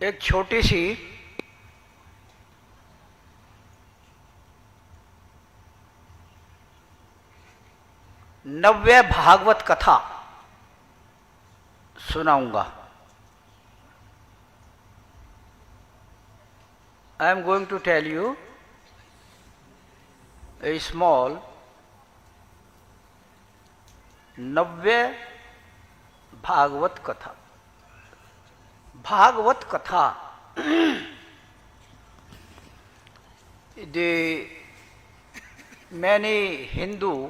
एक छोटी सी नव्य भागवत कथा सुनाऊंगा। I am going to tell you a small नव्य Bhagavat कथा। भागवत कथा the many Hindu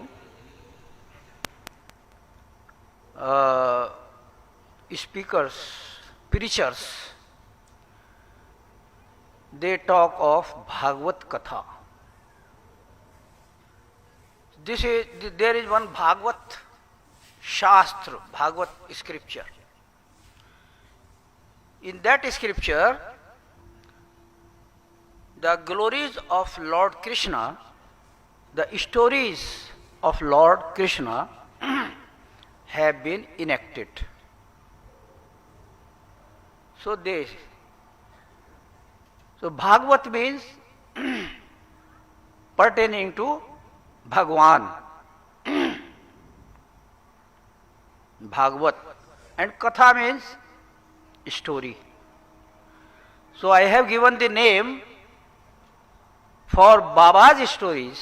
speakers, preachers, they talk of Bhagavad Katha. There is one Bhagavad Shastra, Bhagavad scripture. In that scripture, the glories of Lord Krishna, the stories of Lord Krishna have been enacted. So Bhagavat means pertaining to Bhagwan. Bhagavat. And Katha means story. So I have given the name for Baba's stories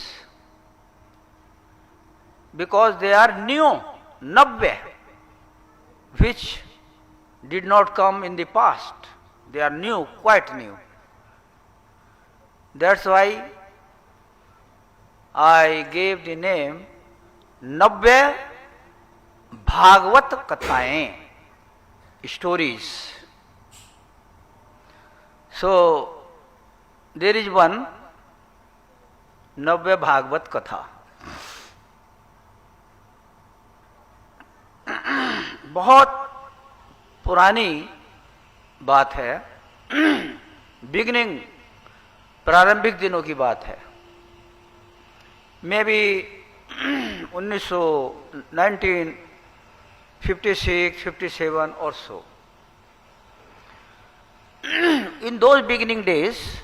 because they are new, navya, which did not come in the past. They are new, quite new. That's why I gave the name Navya Bhagavat Kathaएं, stories. So there is one नव्य Bhagavat कथा। बहुत पुरानी बात है, beginning, प्रारंभिक दिनों की बात है। May be 1956, 57 or so. In those beginning days,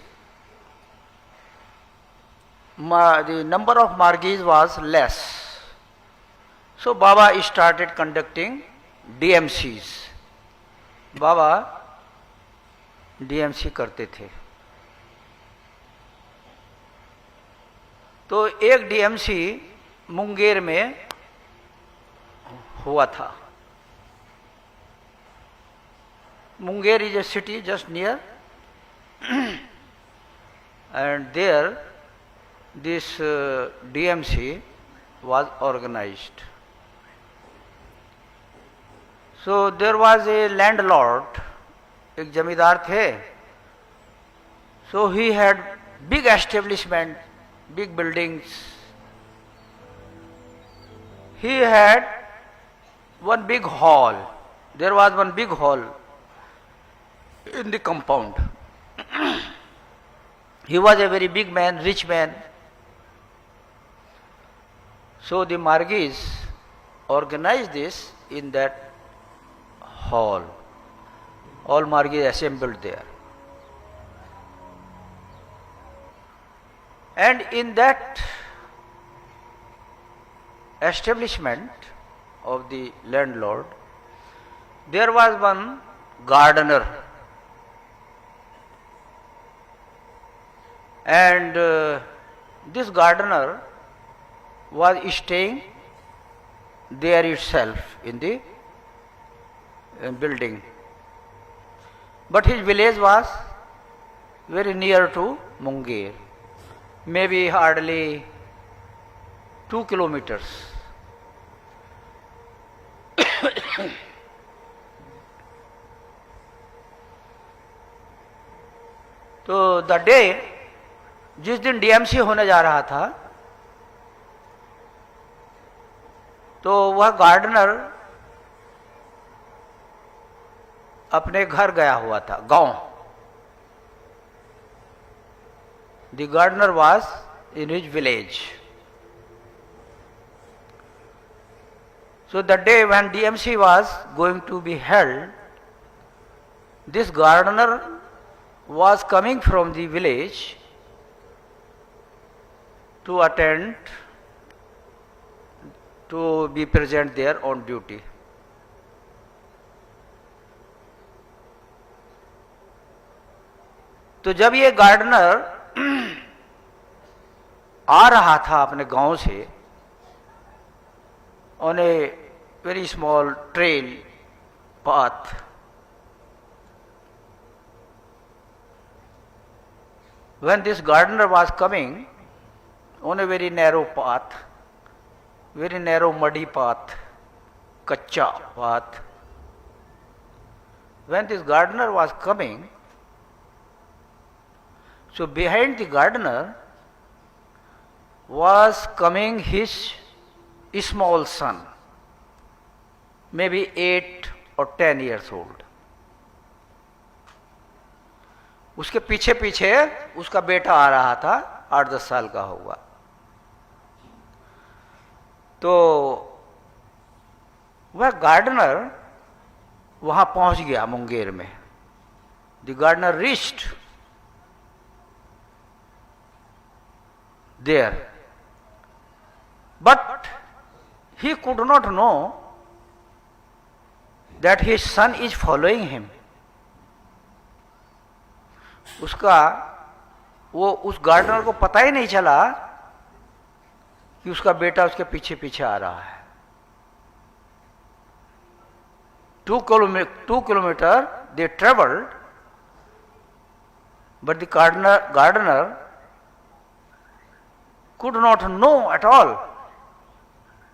the number of Margis was less. So Baba started conducting DMCs. Baba DMC करते थे। तो एक DMC मुंगेर में हुआ था। Munger is a city just near and there this DMC was organized. So there was a landlord, एक जमींदार थे. So he had big establishment, big buildings. He had one big hall. There was one big hall in the compound. He was a very big man, rich man. So the Margis organized this in that hall. All Margis assembled there. And in that establishment of the landlord, there was one gardener. And this gardener was staying there itself in the building. But his village was very near to Munger, maybe hardly 2 kilometers. So the day जिस दिन DMC होने जा रहा था तो वह gardener अपने घर गया हुआ था, गांव. The gardener was in his village. So the day when DMC was going to be held, this gardener was coming from the village to attend, to be present there on duty. तो जब ये gardener आ रहा था अपने गांव से on a very small trail path, when this gardener was coming on a very narrow path, very narrow muddy path, kacha path, when this gardener was coming, so behind the gardener was coming his small son, maybe 8 or 10 years old. उसके पीछे पीछे उसका बेटा आ रहा था, 8-10 साल का होगा. तो वह गार्डनर वहां पहुंच गया मुंगेर में. The gardener reached there, but he could not know that his son is following him. उसका वो उस गार्डनर को पता ही नहीं चला कि उसका बेटा उसके पीछे पीछे आ रहा है. 2 kilometer they traveled, but the gardener could not know at all